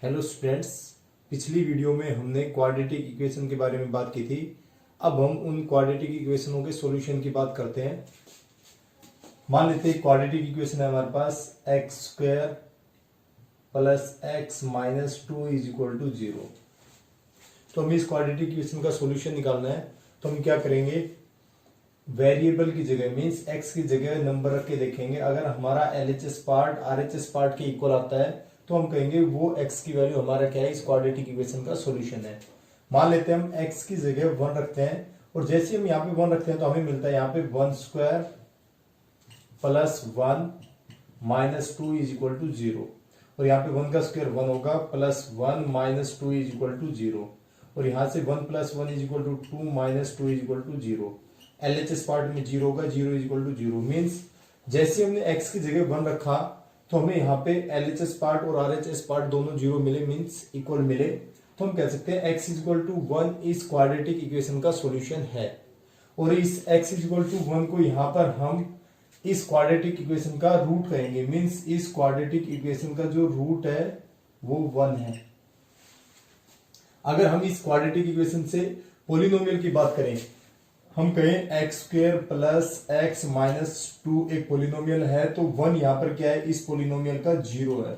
Hello students. पिछली video में हमने क्वाड्रेटिक इक्वेशन के बारे में बात की थी। अब हम उन क्वाड्रेटिक इक्वेशनों के सॉल्यूशन की बात करते हैं। मान लेते हैं क्वाड्रेटिक इक्वेशन है हमारे पास X square plus x minus two is equal to zero. तो हमें इस क्वाड्रेटिक इक्वेशन का सॉल्यूशन निकालना है। तो हम क्या करेंगे, वेरिएबल की जगह मीन्स एक्स की जगह नंबर रख के देखेंगे। अगर हमारा एलएचएस पार्ट आरएचएस पार्ट के इक्वल आता है तो हम कहेंगे वो एक्स की वैल्यू हमारा क्या है, इस क्वाड्रेटिक इक्वेशन का सॉल्यूशन है। मान लेते हैं हम एक्स की जगह वन रखते हैं और जैसे हम यहाँ पे वन रखते हैं तो हमें मिलता है यहाँ पे one square plus one minus two is equal to zero. और यहाँ पे वन का स्क्वायर वन होगा plus one minus two is equal to zero. और यहाँ से one plus one is equal to two minus two is equal to zero. LHS part में zero होगा, zero is equal to zero. Means जैसे हमने x की जगह one रखा तो हमें यहाँ पे एलएचएस पार्ट और आरएचएस पार्ट दोनों जीरो मिले, मीन्स इक्वल मिले। तो हम कह सकते हैं x is equal to one इस क्वाड्रेटिक इक्वेशन का सॉल्यूशन है। और इस x is equal to one को यहाँ पर हम इस क्वाड्रेटिक इक्वेशन का रूट कहेंगे। मीन्स इस क्वाड्रेटिक इक्वेशन का जो रूट है वो वन है। अगर हम इस क्वाड्रेटिक इक्वेशन से पोलिनोमियल की बात करें, हम कहें x square plus x minus to एक पोलिनोमियल है तो वन यहां पर क्या है, इस पोलिनोमियल का जीरो है।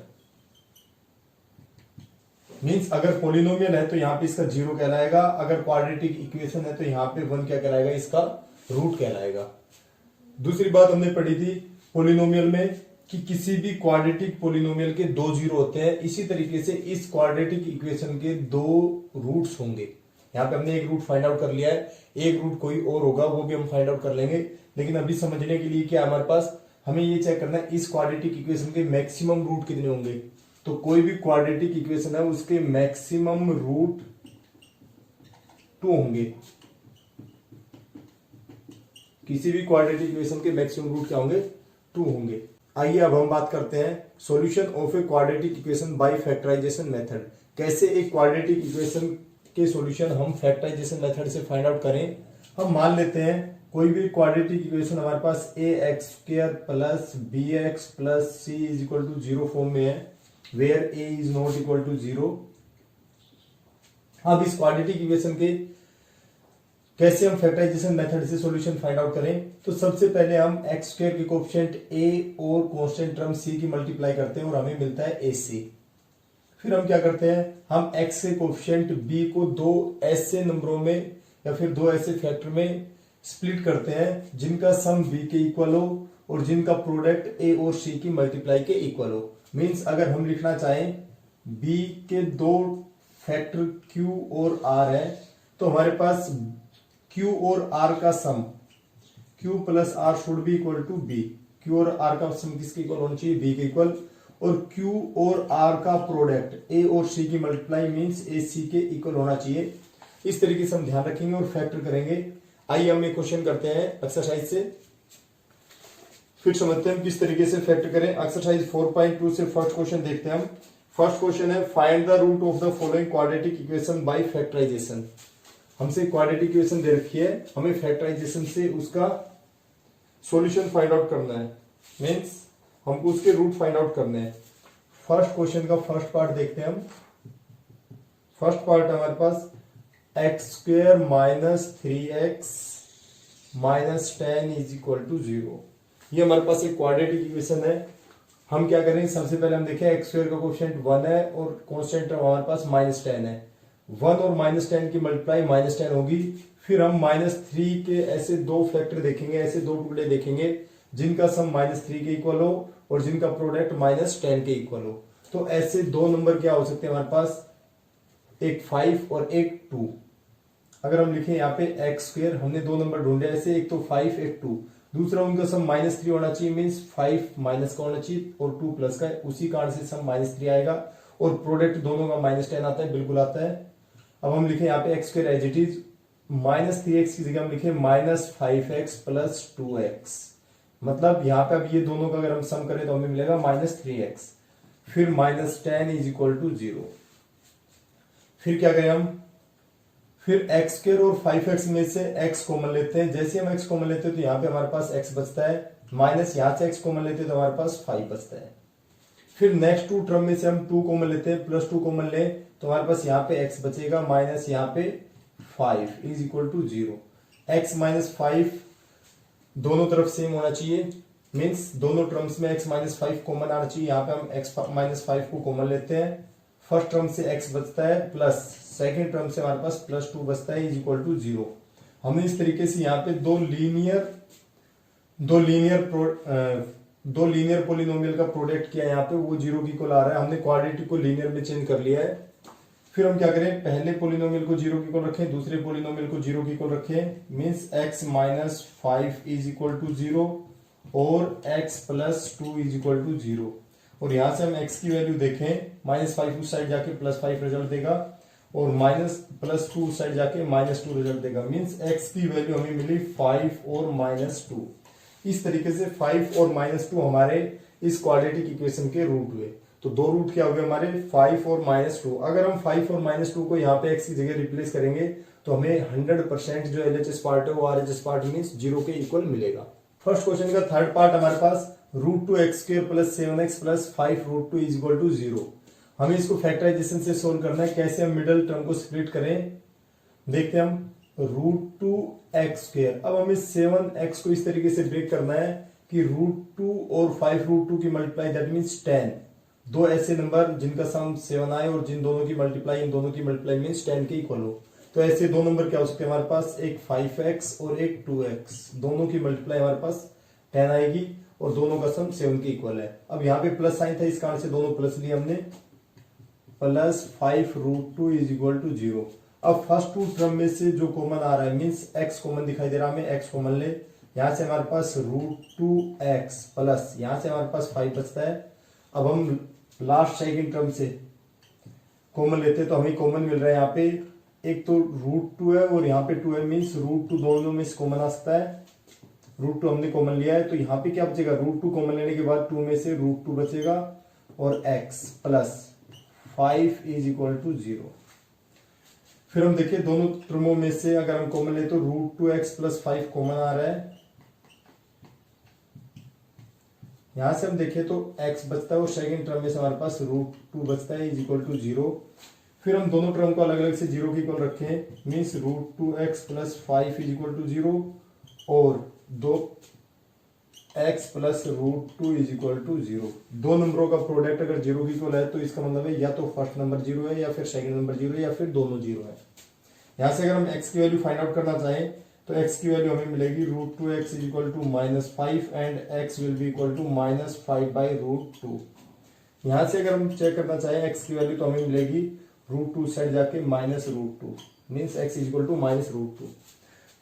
मींस अगर पोलिनोमियल है तो यहां पे इसका जीरो कहलाएगा, अगर क्वाड्रेटिक इक्वेशन है तो यहां पे वन क्या कहलाएगा, इसका रूट कहलाएगा। दूसरी बात हमने पढ़ी थी पोलिनोमियल में कि किसी भी क्वाड्रेटिक पोलिनोमियल के दो जीरो होते हैं। इसी तरीके से इस क्वाड्रेटिक इक्वेशन के दो रूट्स होंगे। यहाँ पे हमने एक रूट फाइंड आउट कर लिया है, एक रूट कोई और होगा वो भी हम फाइंड आउट कर लेंगे। लेकिन अभी समझने के लिए क्या हमारे पास, हमें ये चेक करना है इस क्वाड्रेटिक इक्वेशन के मैक्सिमम रूट कितने होंगे। तो कोई भी क्वाड्रेटिक इक्वेशन है उसके मैक्सिमम रूट टू होंगे। किसी भी क्वाड्रेटिक इक्वेशन के मैक्सिमम रूट क्या होंगे, टू होंगे। आइए अब हम बात करते हैं solution of a quadratic equation by factorisation method. कैसे एक क्वाड्रेटिक इक्वेशन के सॉल्यूशन हम फैक्टराइजेशन मेथड से फाइंड आउट करें। हम मान लेते हैं कोई भी क्वाड्रेटिक इक्वेशन हमारे पास A X square plus B X plus C is equal to zero form में है, where A is not equal to zero. अब इस क्वाड्रेटिक इक्वेशन के कैसे हम फैक्टराइजेशन मेथड से सॉल्यूशन फाइंड आउट करें। तो सबसे पहले हम एक्स स्क्वायर के कोएफिशिएंट ए और कांस्टेंट टर्म सी की मल्टीप्लाई करते हैं और हमें मिलता है ए सी। फिर हम क्या करते हैं, हम x के कोएफिशिएंट b को दो ऐसे नंबरों में या फिर दो ऐसे फैक्टर में स्प्लिट करते हैं जिनका सम b के इक्वल हो और जिनका प्रोडक्ट a और c की मल्टीप्लाई के इक्वल हो। मींस अगर हम लिखना चाहें b के दो फैक्टर q और r है तो हमारे पास q और r का sum q plus r should be equal to b। q और r का सम किसके इक्वल होना चाहिए, b के इक्वल। और Q और R का प्रोडक्ट A और C की मल्टीप्लाई मींस A C के इक्वल होना चाहिए। इस तरीके से हम ध्यान रखेंगे और फैक्टर करेंगे। आइए हम एक क्वेश्चन करते हैं एक्सरसाइज से, फिर समझते हैं हम किस तरीके से फैक्टर करें। एक्सरसाइज 4.2 से फर्स्ट क्वेश्चन देखते हैं हम। फर्स्ट क्वेश्चन है find the root of the following quadratic equation by factorisation. हमसे क्वाड्रेटिक इक्वेशन दे रखी है, हमें फैक्टराइजेशन से उसका सॉल्यूशन फाइंड आउट करना है। मींस हमको उसके रूट फाइंड आउट करने हैं। फर्स्ट क्वेश्चन का फर्स्ट पार्ट देखते हैं हम। फर्स्ट पार्ट हमारे पास X square minus three X minus ten is equal to zero. ये हमारे पास एक क्वाड्रेटिक इक्वेशन है। हम क्या करें, सबसे पहले हम देखें एक्स स्क्वेयर का कोएफिशिएंट वन है और कांस्टेंट हमारे पास माइनस टेन है। वन और माइनस टेन की मल्टीप्लाई माइनस टेन होगी। फिर हम माइनस थ्री के ऐसे दो फैक्टर देखेंगे, ऐसे दो टुकड़े देखेंगे जिनका सम माइनस थ्री के इक्वल हो और जिनका प्रोडक्ट माइनस टेन के इक्वल हो। तो ऐसे दो नंबर क्या हो सकते हैं हमारे पास, एक 5 और एक 2। अगर हम लिखें यहाँ पे एक्स स्क्वेयर, हमने दो नंबर ढूंढे ऐसे, एक तो 5 एक 2। दूसरा उनका सम माइनस थ्री होना चाहिए, मीन्स 5 माइनस का होना चाहिए और 2 प्लस का है, उसी कारण से सम माइनस थ्री आएगा और प्रोडक्ट दोनों का माइनस टेन आता है, बिल्कुल आता है। अब हम लिखें यहाँ पे x square as it is, minus three x की जगह हम लिखें माइनस 5x प्लस 2x। मतलब यहाँ पे अब ये दोनों का अगर हम सम करें तो हमें मिलेगा माइनस 3x। फिर minus ten is equal to zero. फिर क्या करें हम, फिर एक्स स्क्वायर और 5x में से x कॉमन लेते हैं। जैसे हम x कॉमन लेते हैं तो यहाँ पे हमारे पास x बचता है, माइनस यहाँ से x कॉमन लेते हैं तो हमारे पास 5 बचता है। फिर नेक्स्ट टू टर्म में से हम 2 कॉमन लेते हैं, प्लस 2 कॉमन ले तो हमारे पास यहाँ पे x बचेगा माइनस यहाँ पे 5 is equal to 0। x minus 5 दोनों तरफ सेम होना चाहिए, मीन्स दोनों टर्म्स में x माइनस 5 कॉमन आना चाहिए। यहाँ पे हम x माइनस 5 को कॉमन लेते हैं, फर्स्ट टर्म से x बचता है प्लस सेकेंड टर्म से हमारे पास प्लस 2 बचता है इज इक्वल टू 0। हमने इस तरीके से यहाँ पे दो लीनियर पोलिनोमियल का प्रोडक्ट किया, यहाँ पे वो 0 की इक्वल आ रहा है। हमने क्वाड्रेटिक को लीनियर में चेंज कर लिया है। फिर हम क्या करें, पहले पोलिनोमियल को 0 की इक्वल रखें, दूसरे पोलिनोमियल को 0 की इक्वल रखें, means x minus 5 is equal to 0 और x plus 2 is equal to 0। और यहां से हम x की वैल्यू देखें, माइनस 5 उस साइड जाके प्लस 5 रिजल्ट देगा और माइनस प्लस 2 उस साइड जाके माइनस 2 रिजल्ट देगा, मीन्स x की वैल्यू हमें मिली 5 और माइनस 2। इस तरीके से 5 और माइनस 2 हमारे इस क्वाड्रेटिक इक्वेशन के रूट हुए। तो दो रूट क्या हो गए हमारे, 5 और माइनस 2। अगर हम 5 और माइनस 2 को यहाँ पे x की जगह रिप्लेस करेंगे तो हमें 100% जो LHS पार्ट है वो RHS पार्ट मीन्स 0 के इक्वल मिलेगा। फर्स्ट क्वेश्चन का थर्ड पार्ट हमारे पास √2x² plus 7x plus 5 √2 is equal to 0। हमें इसको फैक्टराइजेशन से सोल्व करना है। कैसे हम मिडल टर्म को स्प्लिट करें, देखते हैं हम। √2x², अब हमें 7x को इस तरीके से ब्रेक करना है कि √2 और 5 √2 की मल्टीप्लाई दैट मीन्स 10। दो ऐसे नंबर जिनका सम 7 आए और जिन दोनों की मल्टीप्लाई इन दोनों की मल्टीप्लाई मीन्स 10 के इक्वल हो। तो ऐसे दो नंबर क्या हो सकते हैं हमारे पास, एक 5x और एक 2x, दोनों की मल्टीप्लाई हमारे पास 10 आएगी और दोनों का सम 7 के इक्वल है। अब यहाँ पे प्लस साइन था, इस कारण से दोनों प्लस लिए हमने, प्लस 5 √2 इज इक्वल टू 0। अब फर्स्ट टू टर्म में से जो कॉमन आ रहा है मीन्स x कॉमन दिखाई दे रहा है, हमें x कॉमन ले, यहां से हमारे पास √2x प्लस यहां से हमारे पास 5 बचता है। अब हम लास्ट सेकेंड टर्म से कॉमन लेते हैं तो हमें कॉमन मिल रहा है यहाँ पे, एक तो √2 है और यहाँ पे 2 है, मीन्स √2 दोनों में से कॉमन आ सकता है। √2 हमने कॉमन लिया है तो यहाँ पे क्या बचेगा, √2 कॉमन लेने के बाद 2 में से √2 बचेगा और x plus 5 is equal to 0। फिर हम देखिए दोनों टर्मों में से अगर हम कॉमन ले तो √2x प्लस 5 कॉमन आ रहा है। यहां से हम देखें तो x बचता है और सेकेंड टर्म में से हमारे पास √2 बचता है इज इक्वल टू 0। फिर हम दोनों टर्म को अलग अलग से 0 की इक्वल रखें, means √2x plus 5 is equal to 0 और 2x plus √2 is equal to 0। दो नंबरों का प्रोडक्ट अगर 0 की इक्वल है तो इसका मतलब है या तो फर्स्ट नंबर 0 है या फिर सेकंड नंबर 0 है या फिर दोनों 0 है। यहां से अगर हम x की वैल्यू फाइंड आउट करना चाहें तो x की वैल्यू हमें मिलेगी √2x is equal to -5 and x will be equal to -5/√2। यहां से अगर हम चेक करना चाहें x की वैल्यू तो हमें मिलेगी √2 साइड जाके -√2 means x is equal to -√2।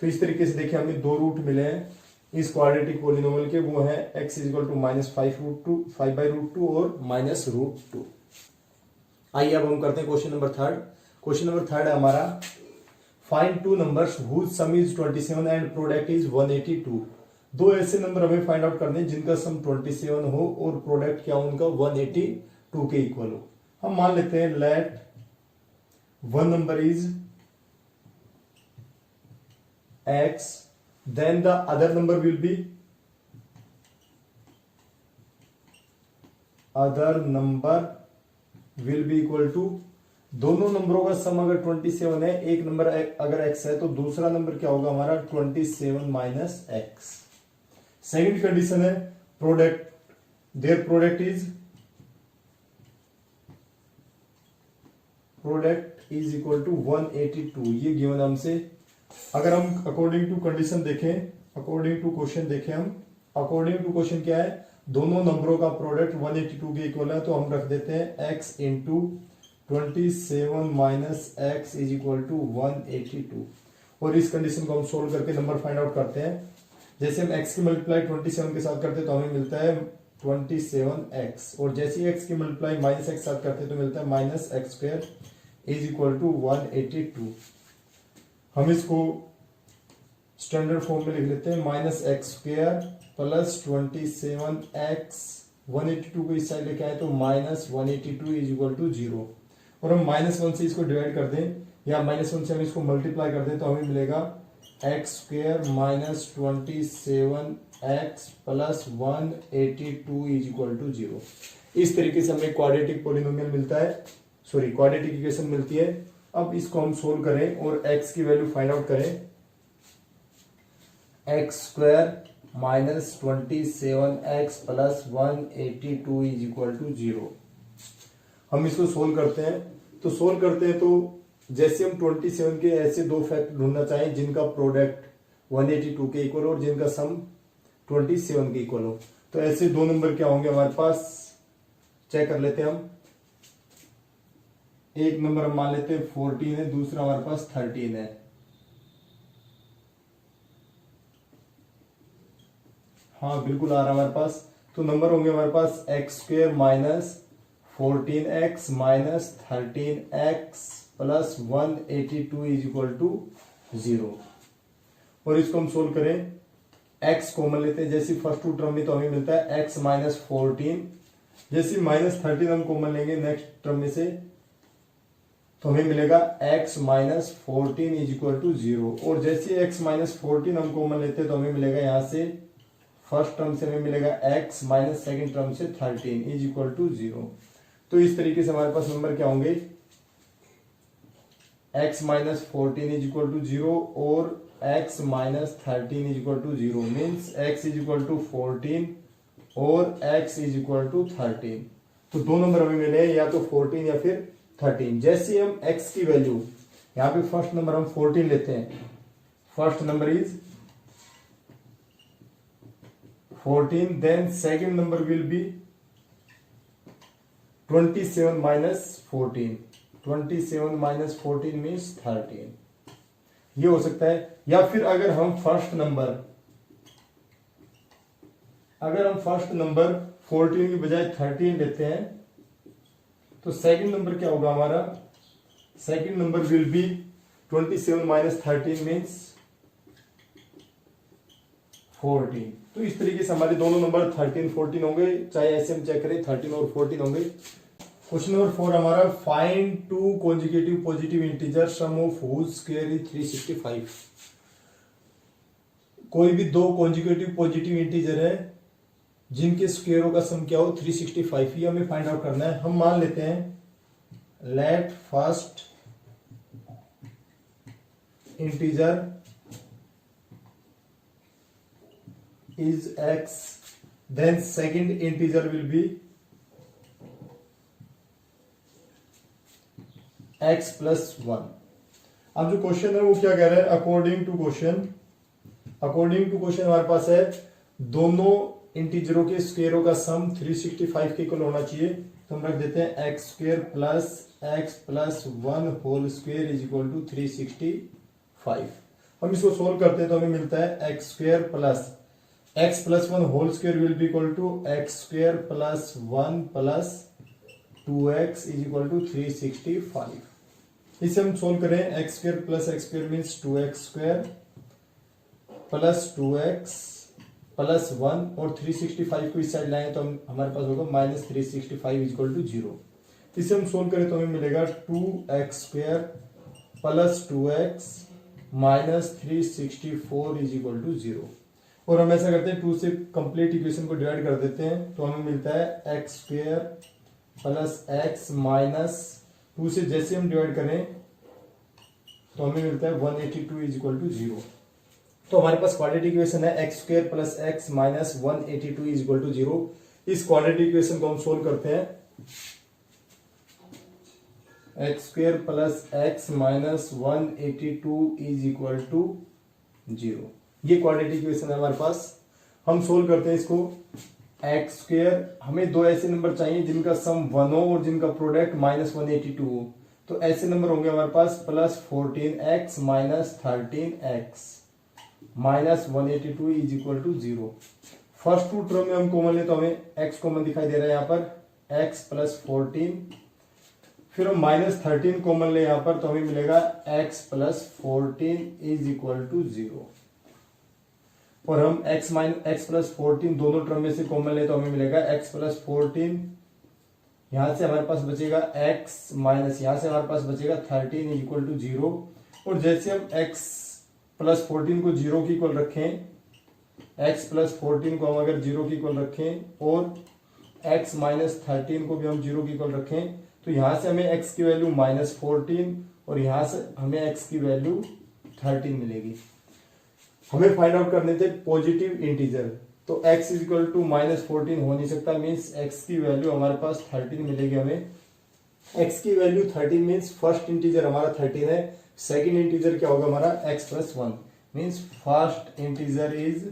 तो इस तरीके से देखिए हमें दो रूट मिले हैं इस क्वाड्रेटिक पोलिनोमियल के, वो है x इज इक्वल टू -5/√2 और -√2। आइए अब हम करते हैं question number third. Question number third है हमारा, find two numbers whose sum is 27 and product is 182। दो ऐसे नंबर हमें फाइंड आउट करने हैं जिनका सम 27 हो और प्रोडक्ट क्या हो उनका 182 के इक्वल हो। हम मान लेते हैं let one number is x, then the other number will be equal to, दोनों नंबरों का सम अगर 27 है, एक नंबर अगर x है तो दूसरा नंबर क्या होगा हमारा 27 माइनस x। सेकेंड कंडीशन है product, their product is equal to 182, ये गिवन हमसे। अगर हम अकॉर्डिंग टू कंडीशन देखें, अकॉर्डिंग टू क्वेश्चन देखें, हम अकॉर्डिंग टू क्वेश्चन क्या है, दोनों नंबरों का प्रोडक्ट 182 के इक्वल है, तो हम रख देते हैं x into 27 minus x is equal to 182 और इस कंडीशन को हम सोल्व करके नंबर फाइंड आउट करते हैं। जैसे हम x की मल्टीप्लाई 27 के साथ करते हैं तो हमें मिलता है 27x और जैसे ही x की मल्टीप्लाई माइनस x साथ करते हैं तो मिलता है -x² इज इक्वल टू 182। हम इसको स्टैंडर्ड फॉर्म में लिख लेते हैं, -x² प्लस 27x, 182 को इस साइड लेके आए तो -182 इज इक्वल टू 0 और हम -1 से इसको डिवाइड कर दें या -1 से हम इसको मल्टीप्लाई कर दें तो हमें मिलेगा x² minus 27x plus 182 is equal to 0। इस तरीके से हमें क्वाड्रेटिक पोलिनोमियल मिलता है, सॉरी क्वाड्रेटिक इक्वेशन मिलती है। अब इसको हम सोल्व करें और x की वैल्यू फाइंड आउट करें। X square minus 27x plus 182 is equal to 0। हम इसको सोल्व करते हैं, तो सोल्व करते हैं तो जैसे हम 27 के ऐसे दो फैक्ट ढूंढना चाहें जिनका प्रोडक्ट 182 के इक्वल हो और जिनका सम 27 के इक्वल हो, तो ऐसे दो नंबर क्या होंगे हमारे पास, चेक कर लेते हैं हम। एक नंबर हम मान लेते हैं 14 है, दूसरा हमारे पास 13 है। हाँ बिल्कुल आ रहा है हमारे पास। तो नंबर होंगे हमारे पास X square minus 14x minus 13x plus 182 is equal to 0। और इसको हम सोल्व करें, x कॉमन लेते हैं, जैसे फर्स्ट टू टर्म में तो हमें मिलता है x माइनस 14, जैसे माइनस 13 हम कॉमन लेंगे नेक्स्ट टर्म में से तो हमें मिलेगा x minus 14 is equal to 0। और जैसे x माइनस 14 हम कॉमन लेते हैं तो हमें मिलेगा यहां से फर्स्ट टर्म से हमें मिलेगा x माइनस सेकेंड टर्म से 13 इज इक्वल टू 0। तो इस तरीके से हमारे पास नंबर क्या होंगे, x minus 14 is equal to 0 और x minus 13 is equal to 0 means x is equal to 14 और x इज इक्वल टू 13। तो दो नंबर हमें मिले या तो 14 या फिर 13। जैसे हम x की वैल्यू, यहां पे फर्स्ट नंबर हम 14 लेते हैं, first number is 14, then second number will be 27 minus 14, 27 minus 14 means 13, ये हो सकता है। या फिर अगर हम फर्स्ट नंबर 14 की बजाय 13 लेते हैं तो सेकंड नंबर क्या होगा हमारा, second number will be 27 minus 13 means 14। तो इस तरीके से हमारे दोनों नंबर 13 14 होंगे, चाहे ऐसे हम चेक करें 13 और 14 होंगे। क्वेश्चन नंबर 4 हमारा, find two consecutive positive integer sum of whose square is 365। कोई भी दो कॉन्जुगेटिव पॉजिटिव इंटीजर है जिनके स्क्वायरों का सम क्या हो 365, ये हमें फाइंड आउट करना है। हम मान लेते हैं let first integer is x, then second integer will be x plus 1। अब जो क्वेश्चन है वो क्या कह रहा है, अकॉर्डिंग टू क्वेश्चन हमारे पास है दोनों इंटीजरों के स्क्वायरों का सम 365 के इक्वल होना चाहिए। तो हम रख देते हैं x square plus x plus 1 whole square is equal to 365। हम इसको सोल्व करते हैं तो हमें मिलता है x square plus x plus 1 whole square will be equal to x square plus 1 plus 2x is equal to 365। इसे हम सोल्व करें, x square plus x square means 2x square plus 2x plus 1 और 365 को इस side लाएं तो हमारे पास होगा माइनस 365 इज इक्वल टू 0। इसे हम सोल्व करें तो हमें मिलेगा 2x square plus 2x minus 364 is equal to 0। और हम ऐसा करते हैं 2 से कंप्लीट इक्वेशन को डिवाइड कर देते हैं तो हमें मिलता है x square plus x minus 2 से जैसे हम डिवाइड करें तो हमें मिलता है 182 इज इक्वल टू 0। तो हमारे पास क्वाड्रेटिक इक्वेशन है x square plus x minus 182 is equal to 0। इस क्वाड्रेटिक इक्वेशन को हम सोल्व करते हैं, x square plus x minus 182 is equal to 0। ये क्वाड्रेटिक इक्वेशन है हमारे पास। हम सोल्व करते हैं इसको, एक्स स्क्वायर, हमें दो ऐसे नंबर चाहिए जिनका सम 1 हो और जिनका प्रोडक्ट माइनस 182 हो। तो ऐसे नंबर होंगे हमारे पास plus 14x minus 13x minus 182 is equal to 0। First two term में हम कॉमन ले तो हमें x कॉमन दिखाई दे रहा है यहाँ पर, x प्लस 14, फिर हम माइनस 13 कॉमन ले यहाँ पर तो हमें मिलेगा x plus 14 is equal to 0। और हम x प्लस 14 दोनों टर्म में से कॉमन ले तो हमें मिलेगा x प्लस 14, यहां से हमारे पास बचेगा x माइनस यहां से हमारे पास बचेगा 13 इज इक्वल टू 0। और जैसे हम x प्लस 14 को 0 की इक्वल रखें, x प्लस 14 को हम अगर 0 की इक्वल रखें और x माइनस 13 को भी हम 0 के इक्वल रखें तो यहां से हमें x की वैल्यू -14 और यहां से हमें x की वैल्यू 13 मिलेगी। हमें फाइंड आउट करने थे पॉजिटिव इंटीजर, तो x इज इक्वल टू -14 हो नहीं सकता, मीन्स x की वैल्यू हमारे पास 13 मिलेगी। हमें x की वैल्यू 13 मीन्स फर्स्ट इंटीजर हमारा 13 है, सेकेंड इंटीजर क्या होगा हमारा x plus 1, means first integer is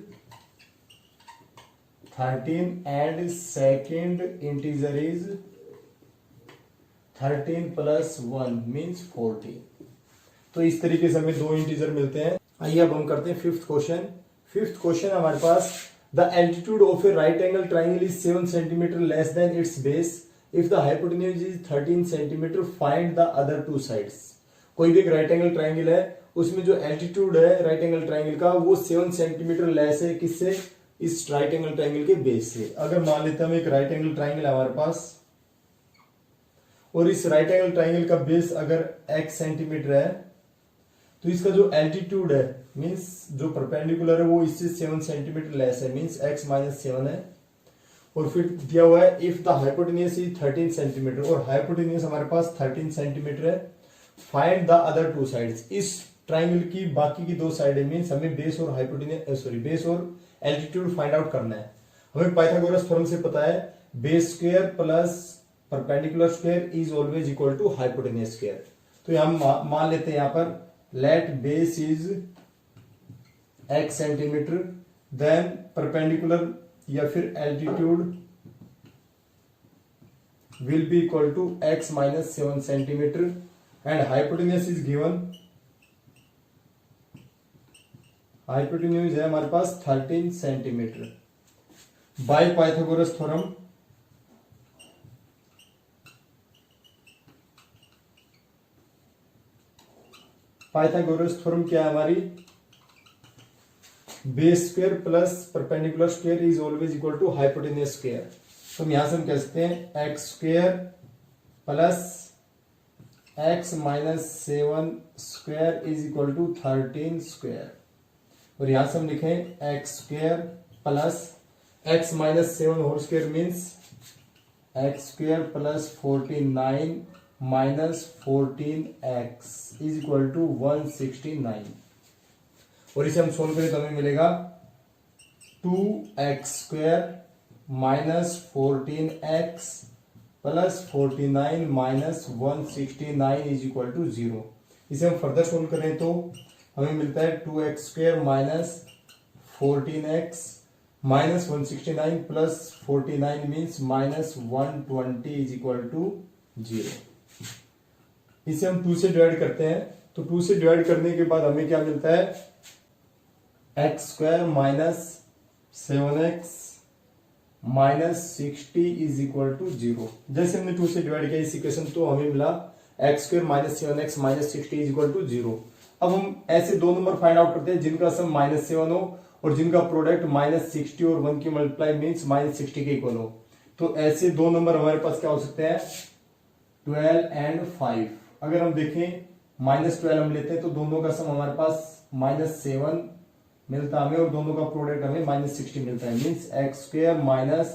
13 and second integer is 13 plus 1 means 14। तो इस तरीके से हमें दो इंटीजर मिलते हैं। आइए अब हम करते हैं फिफ्थ क्वेश्चन। फिफ्थ क्वेश्चन हमारे पास the altitude of a right angle triangle is 7 centimetre less than its base if the hypotenuse is 13 centimetre find the other two sides. कोई भी एक राइट एंगल ट्राइंगल है, उसमें जो एल्टीट्यूड है right angle triangle का वो 7 सेंटीमीटर लेस है, किससे? इस राइट एंगल ट्राइंगल के बेस से। अगर मान लेते हैं हम एक राइट एंगल ट्राइंगल है हमारे पास और इस राइट एंगल ट्राइंगल का बेस अगर x सेंटीमीटर है तो इसका जो एल्टीट्यूड है मींस जो परपेंडिकुलर है वो इससे 7 सेंटीमीटर लेस है, मींस x माइनस 7 है। और फिर दिया हुआ है if the hypotenuse is 13 centimetre और हाइपोटेन्यूज हमारे पास 13 सेंटीमीटर है, find the other two sides. इस ट्राइंगल की बाकी की दो साइड मींस हमें बेस और हाइपोटेन्यूज बेस और एल्टीट्यूड फाइंड आउट करना है। हमें पाइथागोरस थ्योरम से पता है base square plus perpendicular square is always equal to hypotenuse square. तो हम मान लेते हैं यहां पर let base is x centimetre, then perpendicular या फिर altitude will be equal to x minus 7 centimetre and hypotenuse is given, hypotenuse है हमारे पास 13 centimetre. By Pythagoras theorem Pythagoras theorem क्या है हमारी? Base square plus perpendicular square is always equal to hypotenuse square. तो यहां से हम कह सकते हैं x square plus x minus 7 square is equal to 13 square. और यहां से हम लिखें x square plus x minus 7 whole square means x square plus 49 minus 14x is equal to 169। और इसे हम सोल्व करें तो हमें मिलेगा 2x square minus 14x plus 49 minus 169 is equal to 0। इसे हम फर्दर सोल्व करें तो हमें मिलता है 2x square minus 14x minus 169 plus 49 means minus 120 is equal to 0। इसे हम 2 से डिवाइड करते हैं तो 2 से डिवाइड करने के बाद हमें क्या मिलता है x square minus 7x minus 60 is equal to 0। जैसे हमने 2 से डिवाइड किया इस इक्वेशन तो हमें मिला x square minus 7x minus 60 is equal to 0। अब हम ऐसे दो नंबर फाइंड आउट करते हैं जिनका सम -7 हो और जिनका प्रोडक्ट -60 और 1 की मल्टीप्लाई मीन्स -60 के इक्वल हो। तो ऐसे दो नंबर हमारे पास क्या हो सकते हैं 12 एंड 5। अगर हम देखें -12 हम लेते हैं तो दोनों का सम हमारे पास -7 मिलता है हमें और दोनों का प्रोडक्ट हमें -60 मिलता है, means x square minus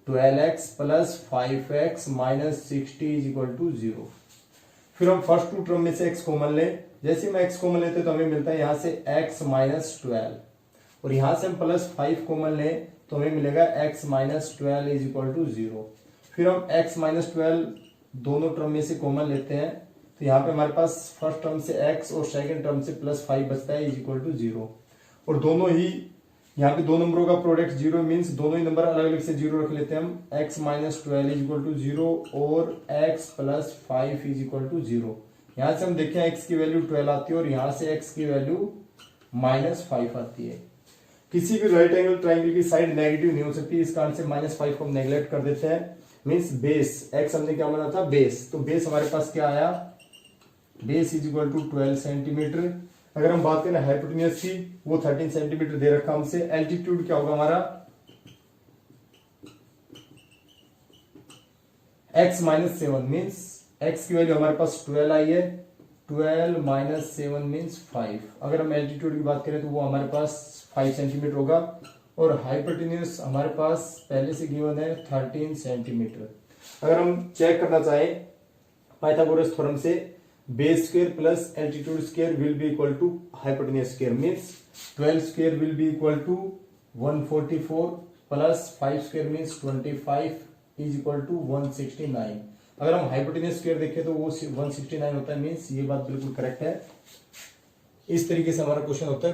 12x plus 5x minus 60 is equal to 0। फिर हम फर्स्ट टू टर्म में से x कॉमन ले, जैसे हम x कॉमन लेते हैं तो हमें मिलता है यहां से x माइनस 12 और यहां से हम प्लस 5 कॉमन ले तो हमें मिलेगा x minus 12 is equal to 0। फिर हम x माइनस 12 दोनों टर्म में से कॉमन लेते हैं तो यहाँ पे हमारे पास फर्स्ट टर्म से x और सेकंड टर्म से प्लस 5 बचता है इज इक्वल टू 0। और दोनों ही यहाँ पे दो नंबरों का प्रोडक्ट 0 मीन्स दोनों ही नंबर अलग अलग से 0 रख लेते हैं हम। x minus 12 is equal to 0 और x plus 5 is equal to 0। यहाँ से हम देखें x की वैल्यू 12 आती है और यहाँ से x की वैल्यू -5 आती है। किसी भी राइट एंगल ट्राइंगल की साइड नेगेटिव नहीं हो सकती, इस कारण से -5 को हम नेग्लेक्ट कर देते हैं। मीन्स बेस x हमने क्या माना था बेस, तो बेस हमारे पास क्या आया base is equal to 12 centimetre. अगर हम बात करें हाइपोटेन्यूज की वो 13 सेंटीमीटर दे रखा हमसे। एल्टीट्यूड क्या होगा हमारा x माइनस 7 मीन्स x की वैल्यू हमारे पास 12 आई है, 12 माइनस 7 मीन्स 5। अगर हम एल्टीट्यूड की बात करें तो वो हमारे पास 5 सेंटीमीटर होगा और हाइपोटेन्यूज हमारे पास पहले से गिवन है 13 सेंटीमीटर। अगर हम चेक करना चाहें पाइथागोरस थ्योरम से, base square plus altitude square will be equal to hypotenuse square, means 12 square will be equal to 144 plus 5 square means 25 is equal to 169। अगर हम हाइपोटेन्यूज स्क्वायर देखें तो वो 169 होता है, मीन्स ये बात बिल्कुल करेक्ट है। इस तरीके से हमारा क्वेश्चन होता है।